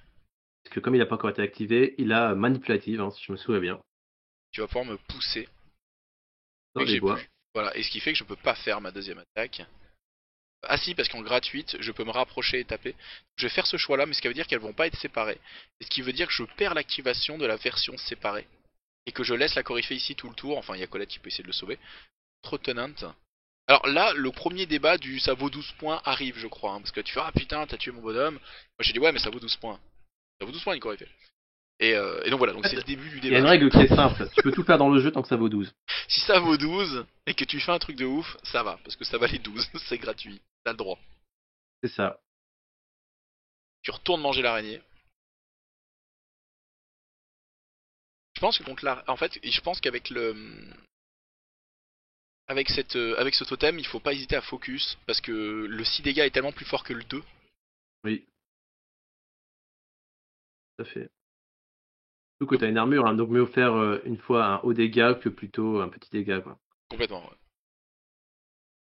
Parce que comme il n'a pas encore été activé, il a manipulative, hein, si je me souviens bien, Tu vas pouvoir me pousser. dans Vu que les j'ai bois. plus. Voilà, et ce qui fait que je peux pas faire ma deuxième attaque. Ah si, parce qu'en gratuite, je peux me rapprocher et taper. Je vais faire ce choix-là, mais ce qui veut dire qu'elles vont pas être séparées. Et ce qui veut dire que je perds l'activation de la version séparée. Et que je laisse la Coryphée ici tout le tour. Enfin, il y a Colette qui peut essayer de le sauver. Trop tenant. Alors là, le premier débat du ça vaut 12 points arrive, je crois. Hein, parce que tu fais, ah putain, t'as tué mon bonhomme. Moi j'ai dit, ouais, mais ça vaut 12 points. Ça vaut 12 points, une Coryphée. Et donc voilà, donc En c'est le fait, début du il y a débat. une règle qui est simple. Tu peux tout faire dans le jeu tant que ça vaut 12. Si ça vaut 12 et que tu fais un truc de ouf, ça va. Parce que ça valait 12. C'est gratuit. T'as le droit. C'est ça. Tu retournes manger l'araignée. Je pense que contre la... En fait, je pense qu'avec le... avec ce totem, il faut pas hésiter à focus. Parce que le 6 dégâts est tellement plus fort que le 2. Oui, tout à fait. Surtout que tu as une armure, hein, donc mieux faire une fois un haut dégât que plutôt un petit dégât, quoi. Complètement, ouais.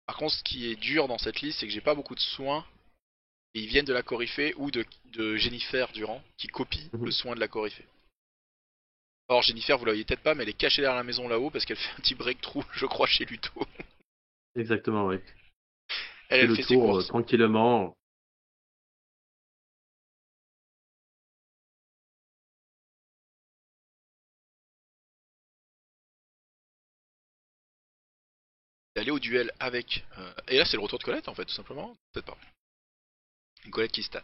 Par contre, ce qui est dur dans cette liste, c'est que j'ai pas beaucoup de soins. Et ils viennent de la Coryphée ou de Jennifer Durand, qui copie le Mhm. soin de la Coryphée. Or, Jennifer, vous la voyez peut-être pas, mais elle est cachée derrière la maison là-haut parce qu'elle fait un petit breakthrough, je crois, chez Luto. Exactement, oui. Elle, Fais elle le fait ses tour courses. tranquillement. Elle est au duel avec... Et là, c'est le retour de Colette, en fait, tout simplement. Peut-être pas. Une Colette qui stat.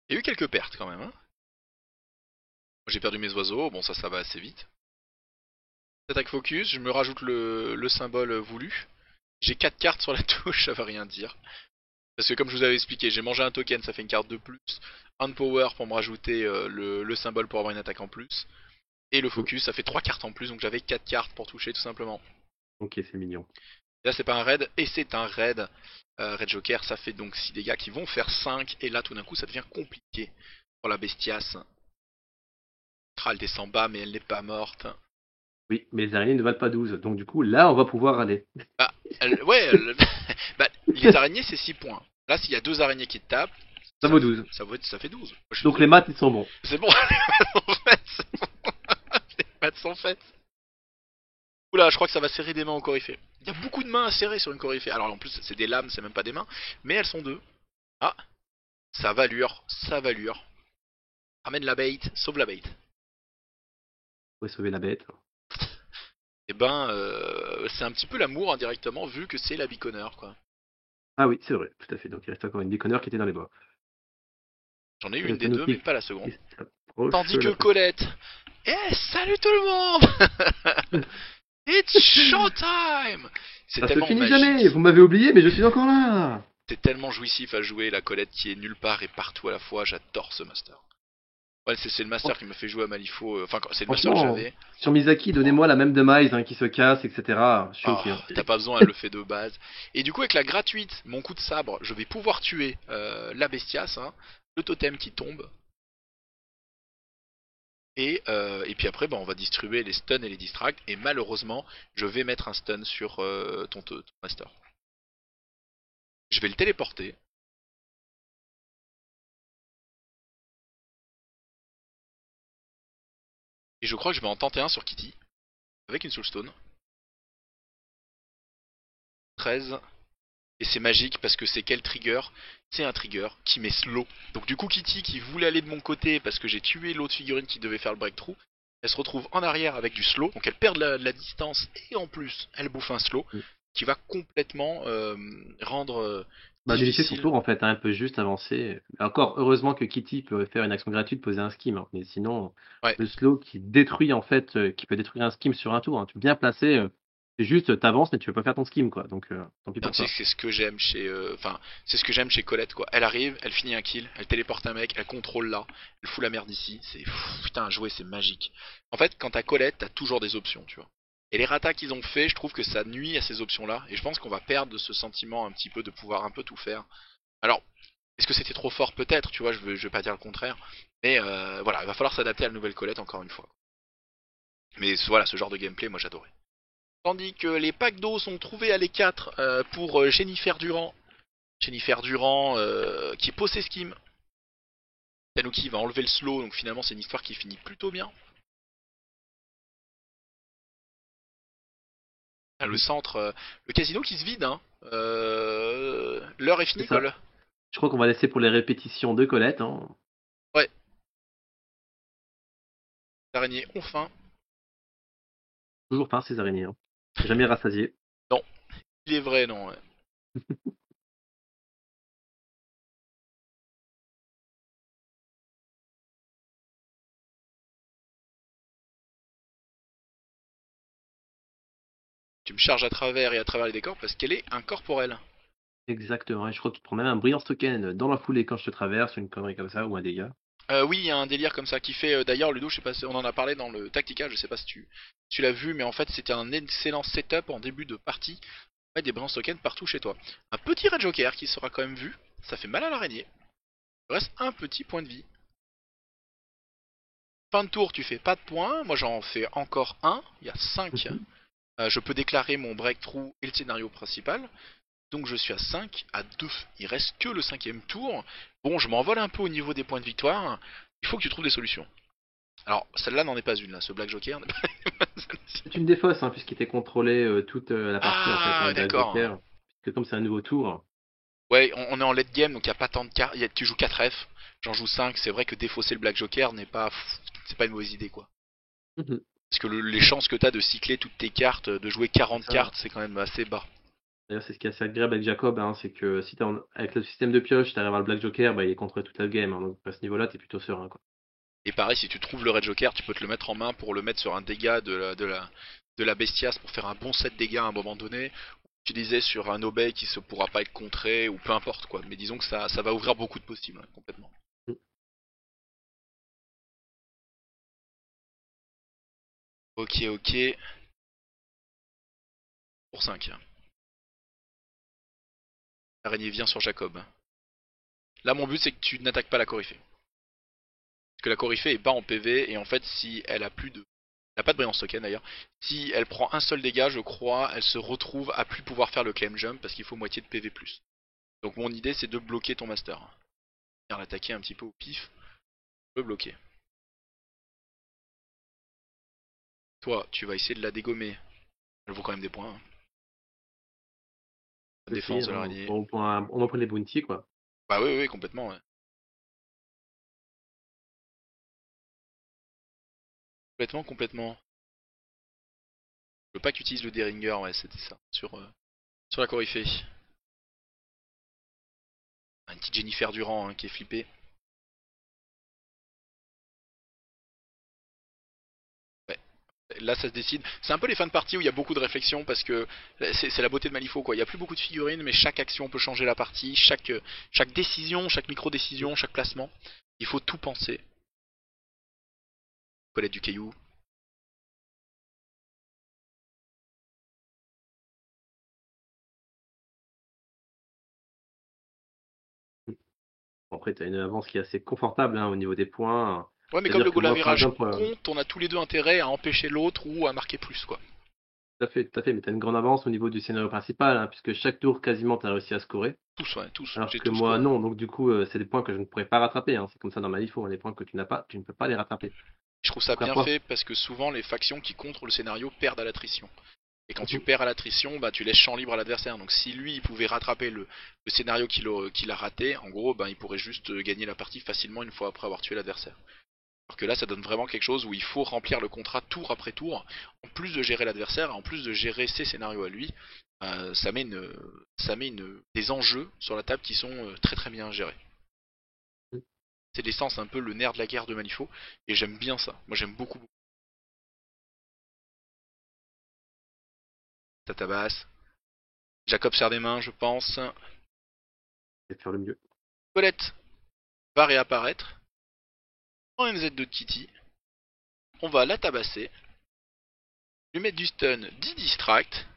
Il y a eu quelques pertes, quand même. Hein. J'ai perdu mes oiseaux. Bon, ça va assez vite. Attaque focus, je me rajoute le symbole voulu. J'ai 4 cartes sur la touche, ça va rien dire. Parce que comme je vous avais expliqué, j'ai mangé un token, ça fait une carte de plus. Un power pour me rajouter le symbole pour avoir une attaque en plus. Et le Mm. focus, ça fait 3 cartes en plus, donc j'avais 4 cartes pour toucher tout simplement. Ok, c'est mignon. Et là c'est pas un raid, et c'est un raid. Raid Joker, ça fait donc 6 dégâts qui vont faire 5. Et là tout d'un coup ça devient compliqué pour la bestiace. Elle descend bas mais elle n'est pas morte. Oui, mais les araignées ne valent pas 12. Donc du coup, là, on va pouvoir aller. Bah, bah, les araignées c'est 6 points. Là s'il y a 2 araignées qui te tapent, Ça vaut 12. ça fait 12. Moi, je suis Donc les désolé. maths, ils sont bons. C'est bon, les maths sont faites. Les maths sont faites. Oula, je crois que ça va serrer des mains au coryphée. Il y a beaucoup de mains à serrer sur une coryphée. Alors en plus, c'est des lames, c'est même pas des mains. Mais elles sont deux. Ah, ça valure, ça valure. Ramène la bait, sauve la bait. Faut sauver la bête. Et ben, c'est un petit peu l'amour indirectement, vu que c'est la biconneur, quoi. Ah oui, c'est vrai, tout à fait. Donc il reste encore une déconneur qui était dans les bois. J'en ai eu une des deux, mais Tanuki pas la seconde. qui s'approche. Tandis que Colette... Eh, salut tout le monde. It's showtime. C'est Ça se tellement finit magique. jamais. Vous m'avez oublié, mais je suis encore là. C'est tellement jouissif à jouer, la Colette qui est nulle part et partout à la fois. J'adore ce master. Ouais, c'est le master qui m'a fait jouer à Malifaux. Enfin, c'est le master que Franchement, j'avais. sur Misaki, donnez-moi la même demise hein, qui se casse, etc. Je suis Oh, ok. Hein. t'as pas besoin, elle le fait de base. Et du coup, avec la gratuite, mon coup de sabre, je vais pouvoir tuer la bestiace, hein, le totem qui tombe. Et puis après, bah, on va distribuer les stuns et les distracts. Et malheureusement, je vais mettre un stun sur ton master. Je vais le téléporter. Et je crois que je vais en tenter un sur Kitty. Avec une Soulstone. 13. Et c'est magique parce que c'est quel trigger? C'est un trigger qui met slow. Donc du coup Kitty qui voulait aller de mon côté parce que j'ai tué l'autre figurine qui devait faire le breakthrough, elle se retrouve en arrière avec du slow. Donc elle perd la distance et en plus elle bouffe un slow Mm. qui va complètement rendre Bah, dévisser son difficile. tour en fait, hein, elle peut juste avancer. Encore heureusement que Kitty peut faire une action gratuite, poser un skim. Hein. Mais sinon, Ouais. le slow qui détruit en fait, qui peut détruire un skim sur un tour. Hein. Tu es bien placé, c'est juste t'avances mais tu veux pas faire ton skim quoi. Donc tant pis Putain, pour toi. c'est ce que j'aime chez, enfin, c'est ce que j'aime chez Colette quoi. Elle arrive, elle finit un kill, elle téléporte un mec, elle contrôle là, elle fout la merde ici. C'est putain à jouer, c'est magique. En fait, quand t'as Colette, t'as toujours des options, tu vois. Et les ratas qu'ils ont fait, je trouve que ça nuit à ces options-là. Et je pense qu'on va perdre de ce sentiment un petit peu de pouvoir un peu tout faire. Alors, Est-ce que c'était trop fort? Peut-être, tu vois, je vais pas dire le contraire. Mais voilà, il va falloir s'adapter à la nouvelle Colette encore une fois. Mais voilà, ce genre de gameplay, moi j'adorais. Tandis que les packs d'eau sont trouvés à l'E4 pour Jennifer Durand. Jennifer Durand qui est possess Skim. Tanuki va enlever le slow, donc finalement c'est une histoire qui finit plutôt bien. Ah, le centre, le casino qui se vide, hein. L'heure est C'est finie, ça. Cole. Je crois qu'on va laisser pour les répétitions de Colette. Hein. Ouais, les araignées ont faim. Toujours pas ces araignées. Hein. Jamais rassasié. Non, il est vrai, non. Ouais. Tu me charges à travers et à travers les décors parce qu'elle est incorporelle. Exactement. Et je crois que tu prends même un brillant token dans la foulée quand je te traverse, une connerie comme ça, ou un dégât. Oui, il y a un délire comme ça qui fait. D'ailleurs, Ludo, je sais pas si on en a parlé dans le Tactica, je sais pas si tu l'as vu, mais en fait, c'était un excellent setup en début de partie. Ouais, des brillants tokens partout chez toi. Un petit Red Joker qui sera quand même vu. Ça fait mal à l'araignée. Il reste un petit point de vie. Fin de tour, tu fais pas de points. Moi, j'en fais encore un. Il y a 5. Mhm. Je peux déclarer mon breakthrough et le scénario principal. Donc je suis à 5, à 2. Il reste que le cinquième tour. Bon, je m'envole un peu au niveau des points de victoire. Il faut que tu trouves des solutions. Alors, celle-là n'en est pas une, là. Ce Black Joker n'est pas celle-ci. C'est une défausse, hein, puisqu'il était contrôlé toute la partie, en fait, hein, Ah, le Black d'accord. Joker. Puisque comme c'est un nouveau tour, Ouais, on est en late game, donc il n'y a pas tant de cartes. Tu joues 4 F, j'en joue 5. C'est vrai que défausser le Black Joker n'est pas... C'est pas une mauvaise idée, quoi. mhm, Parce que les chances que tu as de cycler toutes tes cartes, de jouer c'est 40 ça. cartes, c'est quand même assez bas. D'ailleurs, c'est ce qui est assez agréable avec Jacob, hein, c'est que si avec le système de pioche, tu arrives à le Black Joker, bah, il est contre toute la game. Hein, donc à ce niveau-là, tu es plutôt serein. Quoi. Et pareil, si tu trouves le Red Joker, tu peux te le mettre en main pour le mettre sur un dégât de la bestiace pour faire un bon set de dégâts à un moment donné. Utiliser sur un obey qui ne pourra pas être contré ou peu importe quoi. Mais disons que ça va ouvrir beaucoup de possibles, hein, complètement. Mm. Ok, ok. Pour 5. L'araignée vient sur Jacob. Là, mon but, c'est que tu n'attaques pas la Coryphée. Parce que la Coryphée est bas en PV, et en fait, si elle a plus de... Elle n'a pas de brillance token d'ailleurs. Si elle prend un seul dégât, je crois, elle se retrouve à plus pouvoir faire le claim jump parce qu'il faut moitié de PV+. Donc mon idée, c'est de bloquer ton master. L'attaquer un petit peu au pif, je peux bloquer. Toi, tu vas essayer de la dégommer. Elle vaut quand même des points. Hein. La On peut essayer, défense de hein, l'araignée. on va prendre les bounties, quoi. Bah oui, oui, complètement. Ouais. Complètement, complètement. Le pack utilise le Deringer, ouais, c'était ça. Sur la Coryphée. Un petit Jennifer Durand hein, qui est flippé. Ouais. Là, ça se décide. C'est un peu les fins de partie où il y a beaucoup de réflexion parce que c'est la beauté de Malifaux, quoi. Il n'y a plus beaucoup de figurines, mais chaque action peut changer la partie. Chaque décision, chaque micro-décision, chaque placement. Il faut tout penser. Colette du caillou. Bon, après, tu as une avance qui est assez confortable hein, au niveau des points. Ouais, mais comme C'est-à-dire le que goal à moi, par virage exemple, compte, on a tous les deux intérêt à empêcher l'autre ou à marquer plus, quoi. tout à fait, mais tu as une grande avance au niveau du scénario principal, hein, puisque chaque tour, quasiment, tu as réussi à scorer. Tous, ouais, tous. Alors J'ai que tous moi, scoré. non. Donc, du coup, c'est des points que je ne pourrais pas rattraper. Hein. C'est comme ça dans ma vie, il faut les points que tu n'as pas, tu ne peux pas les rattraper. Je trouve ça Donc, à bien part. fait parce que souvent les factions qui contrent le scénario perdent à l'attrition. Et quand tu Mhm. perds à l'attrition, bah tu laisses champ libre à l'adversaire. Donc si lui il pouvait rattraper le scénario qu'il a raté, en gros, bah, il pourrait juste gagner la partie facilement une fois après avoir tué l'adversaire. Alors que là, ça donne vraiment quelque chose où il faut remplir le contrat tour après tour, en plus de gérer l'adversaire, en plus de gérer ses scénarios à lui. Ça met des enjeux sur la table qui sont très très bien gérés. C'est l'essence, un peu le nerf de la guerre de Malifaux, et j'aime bien ça. Moi j'aime beaucoup. Ça tabasse. Jacob serre des mains, je pense. Et faire le mieux. Colette va réapparaître. En MZ de Kitty. On va la tabasser. Lui mettre du stun, 10 distract.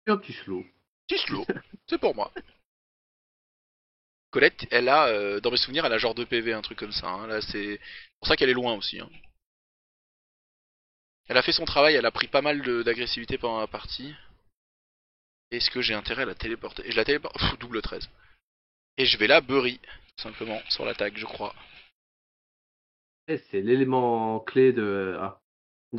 Et un petit slow. 10 slow. C'est pour moi. Colette, elle a, dans mes souvenirs, elle a genre 2 PV, un truc comme ça. Hein. Là, c'est pour ça qu'elle est loin aussi. Hein. Elle a fait son travail, elle a pris pas mal d'agressivité pendant la partie. Est-ce que j'ai intérêt à la téléporter? Et je la téléporte. Double 13. Et je vais la bury, tout simplement, sur l'attaque, je crois. Et c'est l'élément clé de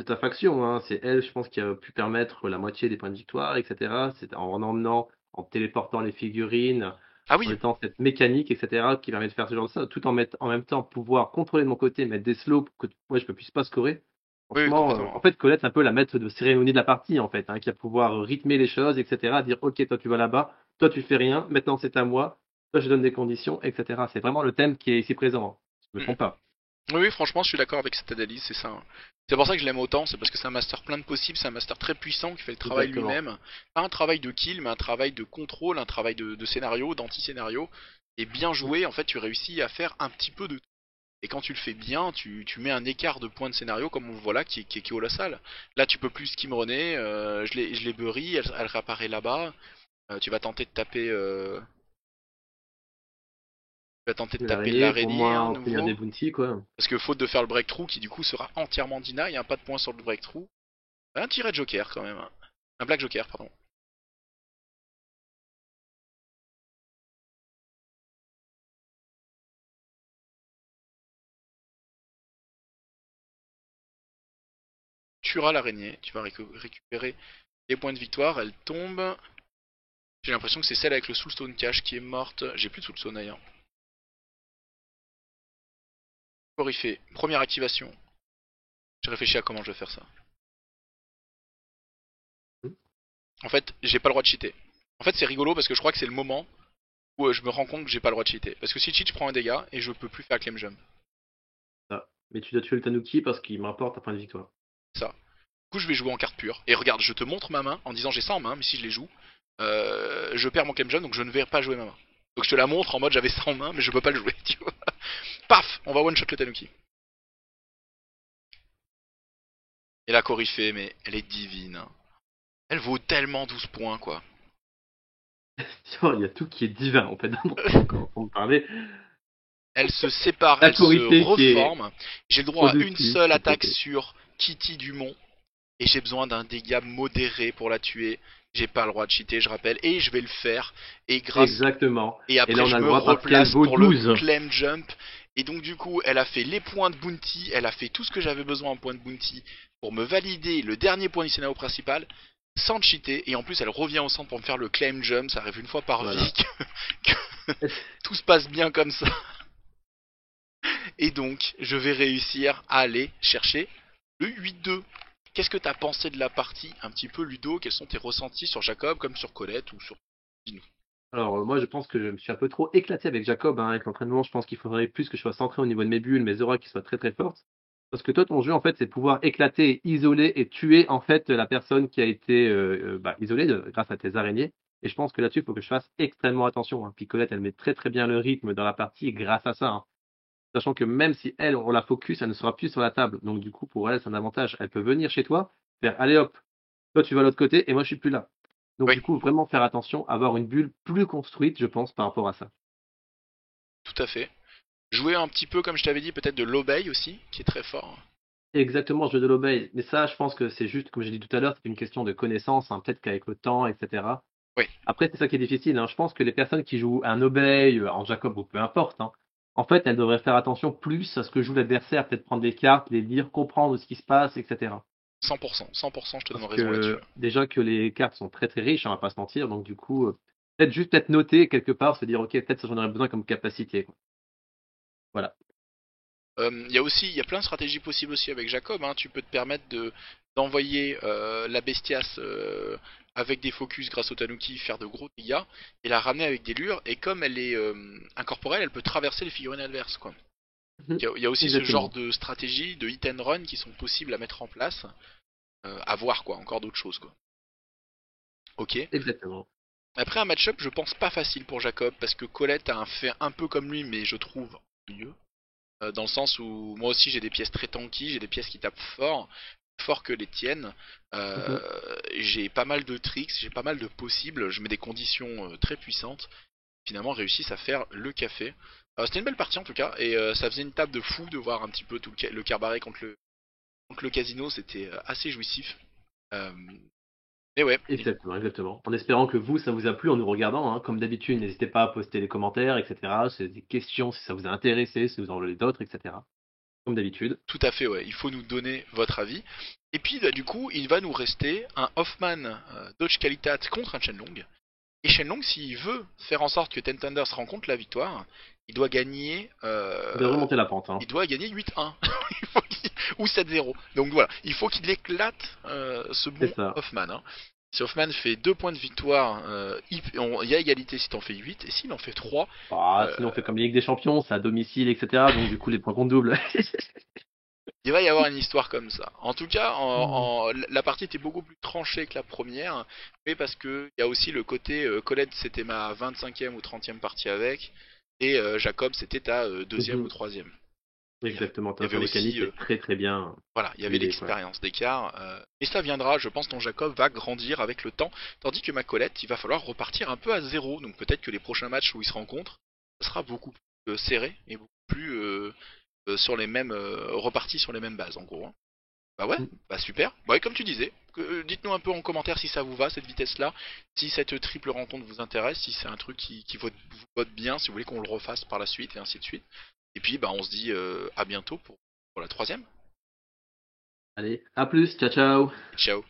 ta faction, hein. C'est elle, je pense, qui a pu permettre la moitié des points de victoire, etc. C'est en emmenant, en téléportant les figurines, Ah en oui, étant cette mécanique, etc., qui permet de faire ce genre de ça, tout en même temps pouvoir contrôler de mon côté, mettre des slows pour que moi je ne puisse pas scorer. oui, oui, Franchement, complètement. en fait, Colette, c'est un peu la maître de cérémonie de la partie, en fait, hein, qui va pouvoir rythmer les choses, etc., dire, OK, toi tu vas là-bas, toi tu fais rien, maintenant c'est à moi, toi je donne des conditions, etc. C'est vraiment le thème qui est ici présent. Hein. Je me Mm. trompe pas. Oui, oui, franchement, je suis d'accord avec cette analyse, c'est ça. Hein. C'est pour ça que je l'aime autant, c'est parce que c'est un master plein de possibles, c'est un master très puissant qui fait le travail Exactement. lui-même. Pas un travail de kill, mais un travail de contrôle, un travail de scénario, d'anti-scénario. Et bien joué, en fait, tu réussis à faire un petit peu de tout. Et quand tu le fais bien, tu mets un écart de points de scénario, comme on le voit là, qui est colossal. Là, tu peux plus skimrunner, je l'ai bury, elle réapparaît là-bas. Tu vas tenter de taper, tu vas tenter de taper L'araignée, pour l'araignée, hein, moi, obtenir nouveau. des bounties, quoi. Parce que faute de faire le breakthrough, qui du coup sera entièrement deny, hein, pas de points sur le breakthrough. Un tiré de joker quand même. Hein. Un black joker, pardon. Tu tueras l'araignée, tu vas récupérer les points de victoire, elle tombe. J'ai l'impression que c'est celle avec le soulstone cache qui est morte. J'ai plus de soulstone d'ailleurs. Horrifié, première activation. J'ai réfléchi à comment je vais faire ça. En fait, j'ai pas le droit de cheater. En fait, c'est rigolo parce que je crois que c'est le moment où je me rends compte que j'ai pas le droit de cheater. Parce que si je cheat, je prends un dégât et je peux plus faire claim jump. Ah. Mais tu dois tuer le Tanuki parce qu'il m'importe un point de victoire. Ça. Du coup, je vais jouer en carte pure. Et regarde, je te montre ma main en disant j'ai ça en main, mais si je les joue, je perds mon claim jump, donc je ne vais pas jouer ma main. Donc je te la montre en mode j'avais ça en main, mais je peux pas le jouer, tu vois. Paf, on va one shot le Tanuki. Et la Coryphée, mais elle est divine. Hein. Elle vaut tellement 12 points, quoi. Il y a tout qui est divin, en fait, quand on me parlait. Elle se sépare, La elle se Corité qui est reforme. J'ai le droit à une au-dessus, seule s'il te attaque plaît. sur Kitty Dumont. Et j'ai besoin d'un dégât modéré pour la tuer. J'ai pas le droit de cheater, je rappelle. Et je vais le faire. Et grâce. Exactement. Et Et là, après, on je a le me droit parce qu'elle replace vaut pour le 12. claim jump. Et donc, du coup, elle a fait les points de bounty. Elle a fait tout ce que j'avais besoin en points de bounty pour me valider le dernier point du scénario principal sans cheater. Et en plus, elle revient au centre pour me faire le claim jump. Ça arrive une fois par Voilà. vie que tout se passe bien comme ça. Et donc, je vais réussir à aller chercher le 8-2. Qu'est-ce que t'as pensé de la partie un petit peu, Ludo? Quels sont tes ressentis sur Jacob comme sur Colette ou sur... Dis-nous. Alors, moi, je pense que je me suis un peu trop éclaté avec Jacob, hein, avec l'entraînement. Je pense qu'il faudrait plus que je sois centré au niveau de mes bulles, mes auras qui soient très très fortes. Parce que toi, ton jeu, en fait, c'est pouvoir éclater, isoler et tuer, en fait, la personne qui a été isolée grâce à tes araignées. Et je pense que là-dessus, il faut que je fasse extrêmement attention. Hein. Puis Colette, elle met très très bien le rythme dans la partie grâce à ça. Hein. Sachant que même si elle, on la focus, elle ne sera plus sur la table. Donc du coup, pour elle, c'est un avantage. Elle peut venir chez toi, faire allez hop, toi tu vas de l'autre côté et moi je suis plus là. Donc Oui, du coup, vraiment faire attention, avoir une bulle plus construite, je pense, par rapport à ça. tout à fait. Jouer un petit peu, comme je t'avais dit, peut-être de l'obey aussi, qui est très fort. Exactement, jeu de l'obey. Mais ça, je pense que c'est juste, comme j'ai dit tout à l'heure, c'est une question de connaissance, hein, peut-être qu'avec le temps, etc. Oui, Après, c'est ça qui est difficile. Hein. Je pense que les personnes qui jouent un obey, en Jacob ou peu importe, hein, en fait, elles devraient faire attention plus à ce que joue l'adversaire, peut-être prendre des cartes, les lire, comprendre ce qui se passe, etc. 100%, 100%, je te donne Parce raison là-dessus. que déjà que les cartes sont très très riches, on va pas se mentir, donc du coup, peut-être juste peut-être noter quelque part, se dire ok, peut-être ça j'en aurais besoin comme capacité. Quoi. Voilà. Il y a aussi, il y a plein de stratégies possibles aussi avec Jacob. Hein. Tu peux te permettre d'envoyer la bestiace avec des focus grâce au Tanuki, faire de gros dégâts, et la ramener avec des lures. Et comme elle est incorporelle, elle peut traverser les figurines adverses. Quoi. Mhm. Il y a aussi ce genre Exactement. de stratégie de hit and run qui sont possibles à mettre en place. À voir quoi, encore d'autres choses quoi. Ok. Exactement. Après un match-up, je pense pas facile pour Jacob parce que Colette a un fait un peu comme lui, mais je trouve mieux. Dans le sens où moi aussi j'ai des pièces très tanky, j'ai des pièces qui tapent fort, fort que les tiennes. Mhm. J'ai pas mal de tricks, j'ai pas mal de possibles, je mets des conditions très puissantes. finalement réussissent à faire le café. C'était une belle partie en tout cas, et ça faisait une table de fou de voir un petit peu tout le cabaret contre le casino, c'était assez jouissif. Euh, mais ouais, Exactement, exactement. En espérant que vous, ça vous a plu en nous regardant, hein. Comme d'habitude, n'hésitez pas à poster les commentaires, etc. C'est des questions si ça vous a intéressé, si vous en voulez d'autres, etc. Comme d'habitude. tout à fait, ouais. Il faut nous donner votre avis. Et puis, bah, du coup, il va nous rester un Hoffman Dodge Qualitat contre un Shenlong. Et Shenlong, s'il veut faire en sorte que Ten Thunders rencontre la victoire, il doit gagner, Il devrait remonter la pente, hein. il doit gagner 8-1 ou 7-0. Donc voilà, il faut qu'il éclate ce bon C'est ça. Hoffman. Hein. Si Hoffman fait 2 points de victoire, il y a égalité si t'en fais 8, et s'il en fait 3, Ah, euh, sinon, on fait comme Ligue des Champions, c'est à domicile, etc. Donc, du coup, les points comptent double. il va y avoir une histoire comme ça. En tout cas, la partie était beaucoup plus tranchée que la première, mais parce que il y a aussi le côté Colette, c'était ma 25e ou 30e partie avec, et Jacob, c'était ta deuxième ou Mhm. troisième. Exactement. Il y avait Sa mécanique aussi est très très bien voilà, il y avait huilée, quoi. l'expérience d'écart, et ça viendra, je pense, ton Jacob va grandir avec le temps, tandis que ma Colette, il va falloir repartir un peu à zéro, donc peut-être que les prochains matchs où ils se rencontrent, ça sera beaucoup plus serré et beaucoup plus sur les mêmes repartis sur les mêmes bases en gros. Hein. Bah ouais, Mm. bah super. Bah et comme tu disais, dites-nous un peu en commentaire si ça vous va cette vitesse-là, si cette triple rencontre vous intéresse, si c'est un truc qui vous vote bien, si vous voulez qu'on le refasse par la suite et ainsi de suite. Et puis bah on se dit à bientôt pour la troisième. Allez, à plus, ciao ciao. Ciao.